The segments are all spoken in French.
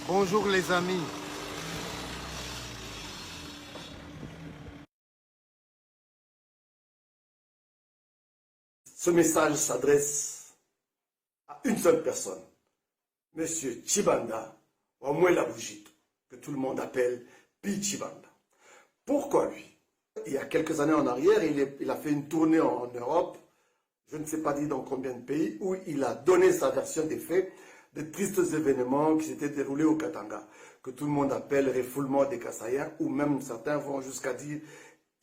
Bonjour les amis. Ce message s'adresse à une seule personne, Monsieur Tshibanda Wamwela Bougito, que tout le monde appelle Pi Tshibanda. Pourquoi lui? Il y a quelques années en arrière, il a fait une tournée en Europe, je ne sais pas dit dans combien de pays, où il a donné sa version des faits, des tristes événements qui s'étaient déroulés au Katanga, que tout le monde appelle refoulement des Kasaïens, ou même certains vont jusqu'à dire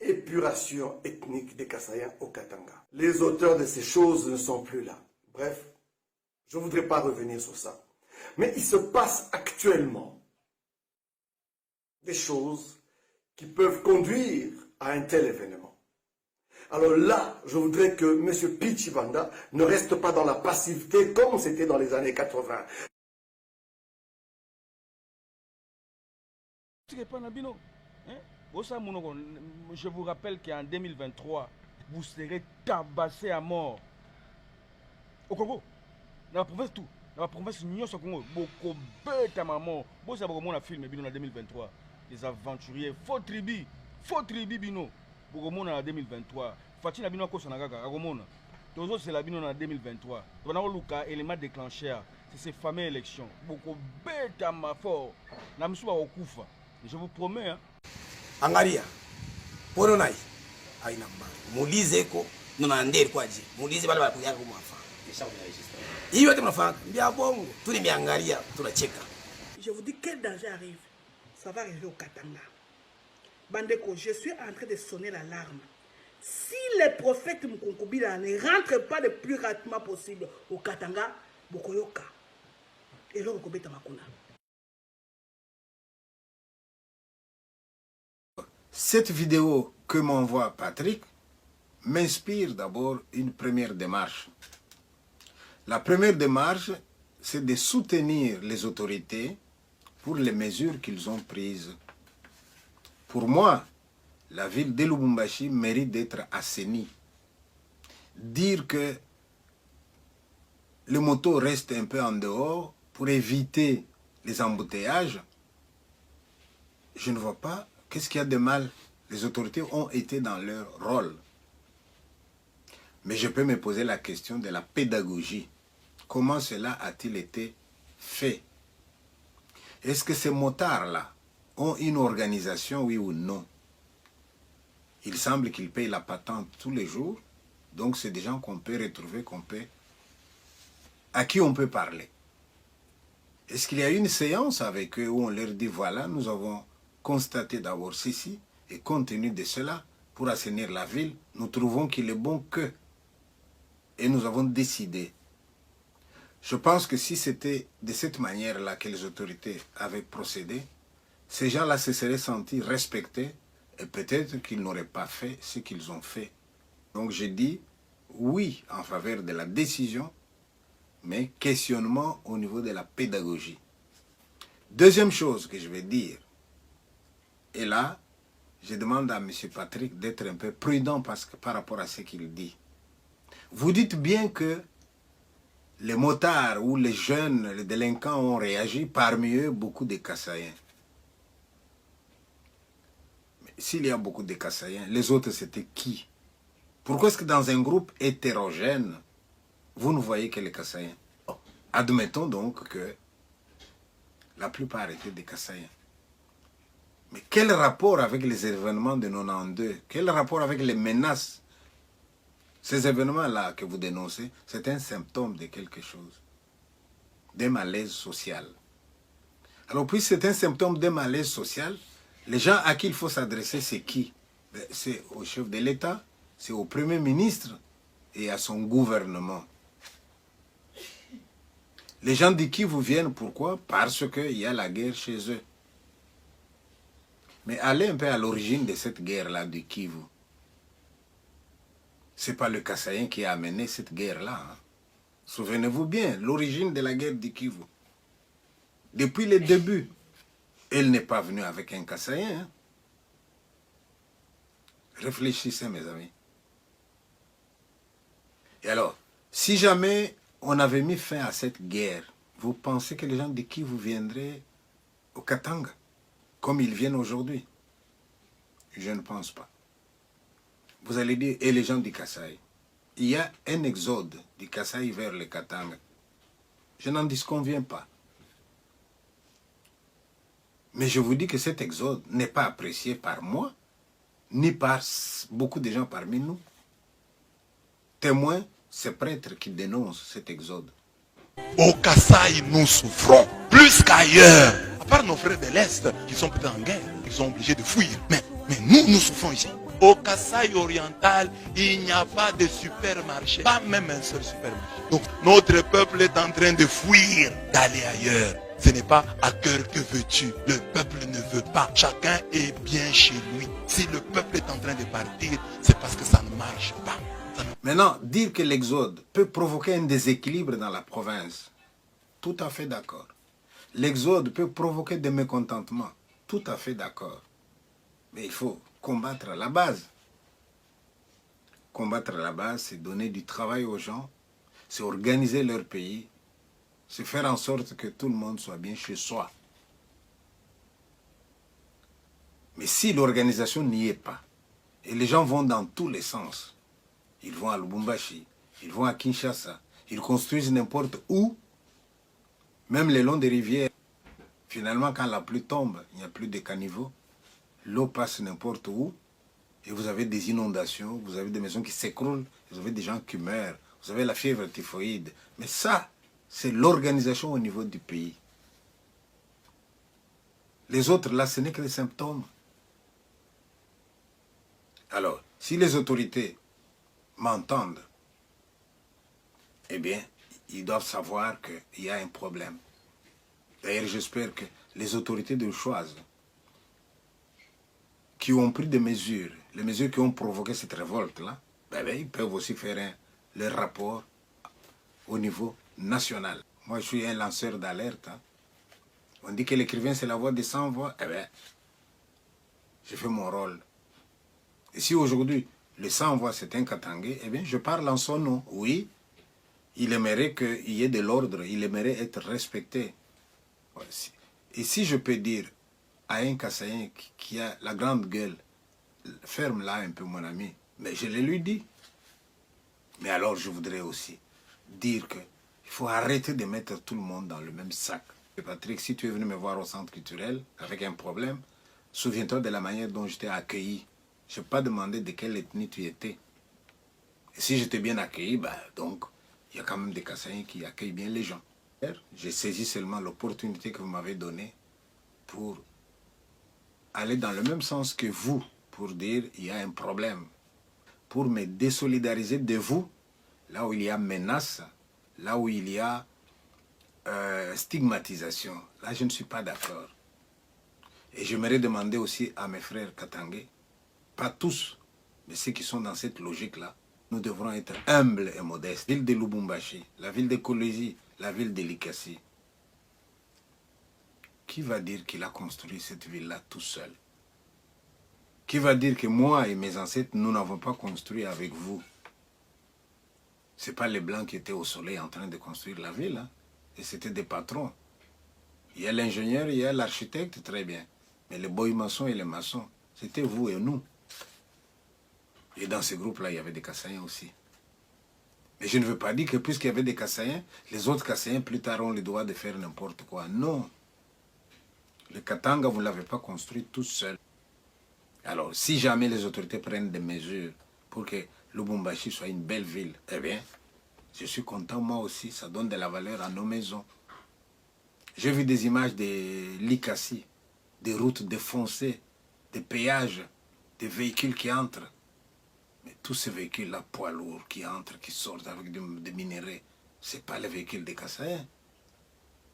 épuration ethnique des Kasaïens au Katanga. Les auteurs de ces choses ne sont plus là. Bref, je ne voudrais pas revenir sur ça. Mais il se passe actuellement des choses qui peuvent conduire à un tel événement. Alors là, je voudrais que M. Pi Tshibanda ne reste pas dans la passivité comme c'était dans les années 80. Je vous rappelle qu'en 2023, vous serez tabassé à mort. Au Congo, dans la province tout. Dans la province Nyon Congo, beaucoup bête à maman. Bon, ça va comme on a filmé en 2023. Les aventuriers, faux tribu bino. Beaucoup en 2023. Fatina bino ko sanagaga, agomona. Tous autres c'est la bino en 2023. On a un luka élément déclencheur. C'est ces fameuses élections. Beaucoup bête à ma fort. Na msuba okufa. Je vous promets hein. Angalia pono nai aina mbaya muulize eko nonanderi kwaje muulize bale bali yako mwafa hiyo yote mnafanya mbia bongo tulimiangalia tunacheka. Je vous dis quel danger arrive, ça va arriver au Katanga. Bandeko, je suis en train de sonner l'alarme. Si les prophètes Mkonkobila ne rentrent pas le plus rapidement possible au Katanga, Bokoyoka et là Bokobeta Makuna. Cette vidéo que m'envoie Patrick m'inspire d'abord une première démarche. La première démarche, c'est de soutenir les autorités pour les mesures qu'ils ont prises. Pour moi, la ville de Lubumbashi mérite d'être assainie. Dire que les motos restent un peu en dehors pour éviter les embouteillages, je ne vois pas qu'est-ce qu'il y a de mal. Les autorités ont été dans leur rôle. Mais je peux me poser la question de la pédagogie. Comment cela a-t-il été fait? Est-ce que ces motards-là ont une organisation, oui ou non? Il semble qu'ils payent la patente tous les jours. Donc c'est des gens qu'on peut retrouver, à qui on peut parler. Est-ce qu'il y a une séance avec eux où on leur dit, voilà, nous avons constaté d'abord ceci, et compte tenu de cela, pour assainir la ville, nous trouvons qu'il est bon que, et nous avons décidé. Je pense que si c'était de cette manière-là que les autorités avaient procédé, ces gens-là se seraient sentis respectés, et peut-être qu'ils n'auraient pas fait ce qu'ils ont fait. Donc je dis oui en faveur de la décision, mais questionnement au niveau de la pédagogie. Deuxième chose que je vais dire, et là, je demande à M. Patrick d'être un peu prudent par rapport à ce qu'il dit. Vous dites bien que les motards ou les jeunes, les délinquants ont réagi, parmi eux beaucoup de Kasaïens. Mais s'il y a beaucoup de Kasaïens, les autres c'était qui? Pourquoi est-ce que dans un groupe hétérogène, vous ne voyez que les Kasaïens? Admettons donc que la plupart étaient des Kasaïens. Mais quel rapport avec les événements de 92? Quel rapport avec les menaces? Ces événements-là que vous dénoncez, c'est un symptôme de quelque chose, d'un malaise social. Alors, puis c'est un symptôme d'un malaise social, les gens à qui il faut s'adresser, c'est qui? C'est au chef de l'État, c'est au Premier ministre et à son gouvernement. Les gens de Kivu viennent, pourquoi? Parce qu'il y a la guerre chez eux. Mais allez un peu à l'origine de cette guerre-là de Kivu. Ce n'est pas le Kasaïen qui a amené cette guerre-là. Hein. Souvenez-vous bien, l'origine de la guerre de Kivu. Depuis le début, elle n'est pas venue avec un Kasaïen. Hein. Réfléchissez, mes amis. Et alors, si jamais on avait mis fin à cette guerre, vous pensez que les gens de qui vous viendrez au Katanga, comme ils viennent aujourd'hui? Je ne pense pas. Vous allez dire, et les gens du Kasaï? Il y a un exode du Kasaï vers le Katanga. Je n'en disconviens pas. Mais je vous dis que cet exode n'est pas apprécié par moi, ni par beaucoup de gens parmi nous. Témoin, ces prêtres qui dénoncent cet exode. Au Kasaï, nous souffrons plus qu'ailleurs. À part nos frères de l'Est qui sont peut-être en guerre, ils sont obligés de fuir. Mais nous souffrons ici. Au Kasaï oriental, il n'y a pas de supermarché, pas même un seul supermarché. Donc notre peuple est en train de fuir, d'aller ailleurs. Ce n'est pas à cœur que veux-tu. Le peuple ne veut pas. Chacun est bien chez lui. Si le peuple est en train de partir, c'est parce que ça ne marche pas. Maintenant, dire que l'exode peut provoquer un déséquilibre dans la province, tout à fait d'accord. L'exode peut provoquer des mécontentements, tout à fait d'accord. Mais il faut combattre à la base. Combattre à la base, c'est donner du travail aux gens, c'est organiser leur pays, c'est faire en sorte que tout le monde soit bien chez soi. Mais si l'organisation n'y est pas, et les gens vont dans tous les sens, ils vont à Lubumbashi, ils vont à Kinshasa, ils construisent n'importe où, même le long des rivières. Finalement, quand la pluie tombe, il n'y a plus de caniveaux, l'eau passe n'importe où, et vous avez des inondations, vous avez des maisons qui s'écroulent, vous avez des gens qui meurent, vous avez la fièvre typhoïde. Mais ça, c'est l'organisation au niveau du pays. Les autres, là, ce n'est que des symptômes. Alors, si les autorités m'entendent, eh bien, ils doivent savoir qu'il y a un problème. D'ailleurs, j'espère que les autorités de Choise, qui ont pris des mesures, les mesures qui ont provoqué cette révolte-là, ils peuvent aussi faire leur rapport au niveau national. Moi, je suis un lanceur d'alerte. On dit que l'écrivain, c'est la voix des sans voix. Je fais mon rôle. Et si aujourd'hui, le sans voix, c'est un Katangais, je parle en son nom. Oui, il aimerait qu'il y ait de l'ordre, il aimerait être respecté. Et si je peux dire à un Kassaïen qui a la grande gueule, ferme là un peu mon ami, mais je le lui dis. Mais alors je voudrais aussi dire qu'il faut arrêter de mettre tout le monde dans le même sac. Et Patrick, si tu es venu me voir au centre culturel avec un problème, souviens-toi de la manière dont je t'ai accueilli. Je n'ai pas demandé de quelle ethnie tu étais. Et si je t'ai bien accueilli, donc il y a quand même des Kassaïens qui accueillent bien les gens. J'ai saisi seulement l'opportunité que vous m'avez donnée pour aller dans le même sens que vous, pour dire il y a un problème, pour me désolidariser de vous, là où il y a menace, là où il y a stigmatisation. Là, je ne suis pas d'accord. Et j'aimerais demander aussi à mes frères Katangais, pas tous, mais ceux qui sont dans cette logique-là, nous devrons être humbles et modestes. La ville de Lubumbashi, la ville de Kolwezi, la ville de Likasi. Qui va dire qu'il a construit cette ville-là tout seul? Qui va dire que moi et mes ancêtres, nous n'avons pas construit avec vous? Ce n'est pas les Blancs qui étaient au soleil en train de construire la ville. Hein? Et c'était des patrons. Il y a l'ingénieur, il y a l'architecte, très bien. Mais les boys maçons et les maçons, c'était vous et nous. Et dans ce groupe-là, il y avait des Kassaïens aussi. Mais je ne veux pas dire que puisqu'il y avait des Kassaïens, les autres Kassaïens plus tard ont le droit de faire n'importe quoi. Non. Le Katanga, vous ne l'avez pas construit tout seul. Alors, si jamais les autorités prennent des mesures pour que Lubumbashi soit une belle ville, eh bien, je suis content moi aussi. Ça donne de la valeur à nos maisons. J'ai vu des images de Likasi, des routes défoncées, des péages, des véhicules qui entrent. Mais tous ces véhicules-là, poids lourds, qui entrent, qui sortent avec des minerais, ce n'est pas les véhicules des Kassaïens.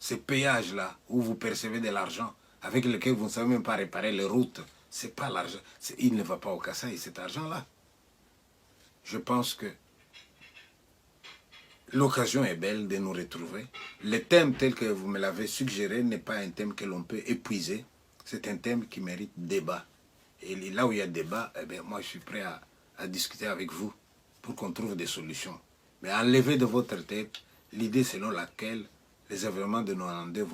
Ces péages-là, où vous percevez de l'argent, avec lequel vous ne savez même pas réparer les routes, ce n'est pas l'argent. Il ne va pas au Kasaï, cet argent-là. Je pense que l'occasion est belle de nous retrouver. Le thème tel que vous me l'avez suggéré n'est pas un thème que l'on peut épuiser. C'est un thème qui mérite débat. Et là où il y a débat, moi je suis prêt à discuter avec vous pour qu'on trouve des solutions. Mais enlevez de votre tête l'idée selon laquelle les événements de 92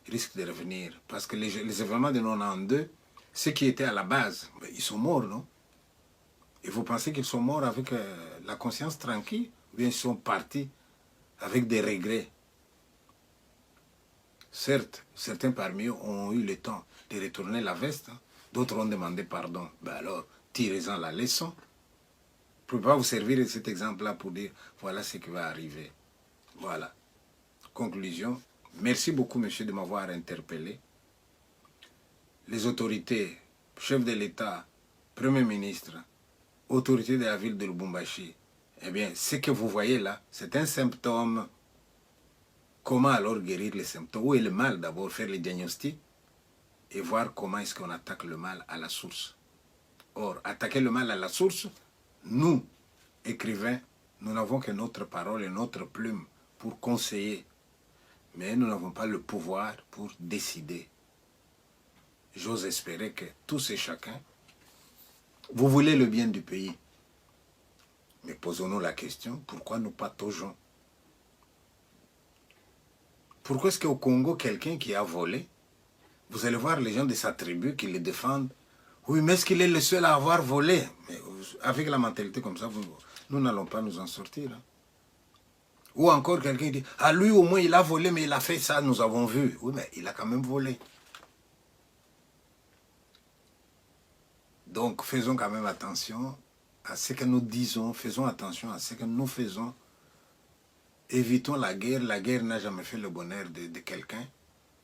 risquent de revenir. Parce que les événements de 92, ceux qui étaient à la base, ils sont morts, non? Et vous pensez qu'ils sont morts avec la conscience tranquille? Ou bien ils sont partis avec des regrets? Certes, certains parmi eux ont eu le temps de retourner la veste. Hein. D'autres ont demandé pardon. Ben alors, tirez-en la leçon. Je ne peux pas vous servir de cet exemple-là pour dire, voilà ce qui va arriver. Voilà. Conclusion. Merci beaucoup, monsieur, de m'avoir interpellé. Les autorités, chef de l'État, Premier ministre, autorités de la ville de Lubumbashi, eh bien, ce que vous voyez là, c'est un symptôme. Comment alors guérir les symptômes? Où est le mal d'abord? Faire le diagnostic et voir comment est-ce qu'on attaque le mal à la source. Or, attaquer le mal à la source, nous, écrivains, nous n'avons que notre parole et notre plume pour conseiller. Mais nous n'avons pas le pouvoir pour décider. J'ose espérer que tous et chacun, vous voulez le bien du pays. Mais posons-nous la question, pourquoi nous pataugeons? Pourquoi est-ce qu'au Congo, quelqu'un qui a volé, vous allez voir les gens de sa tribu qui le défendent. Oui, mais est-ce qu'il est le seul à avoir volé? Mais avec la mentalité comme ça, nous n'allons pas nous en sortir. Hein. Ou encore quelqu'un dit, ah lui au moins il a volé, mais il a fait ça, nous avons vu. Oui, mais il a quand même volé. Donc faisons quand même attention à ce que nous disons, faisons attention à ce que nous faisons. Évitons la guerre. La guerre n'a jamais fait le bonheur de quelqu'un.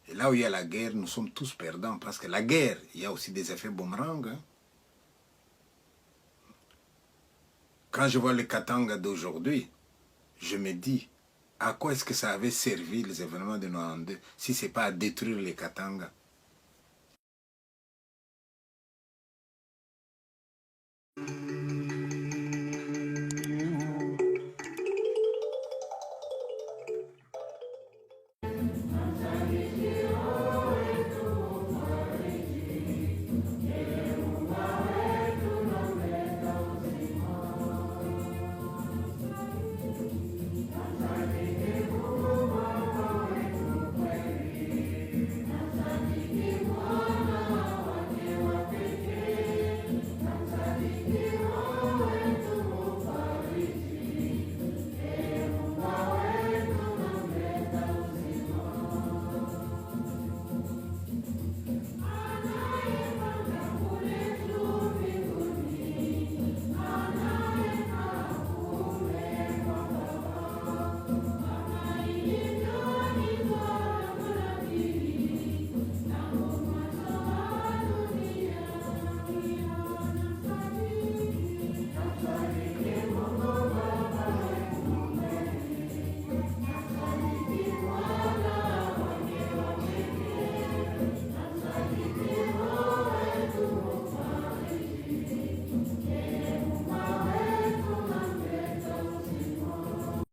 Et là où il y a la guerre, nous sommes tous perdants. Parce que la guerre, il y a aussi des effets boomerang. Hein. Quand je vois le Katanga d'aujourd'hui, je me dis, à quoi est-ce que ça avait servi les événements de 92 si ce n'est pas à détruire les Katanga?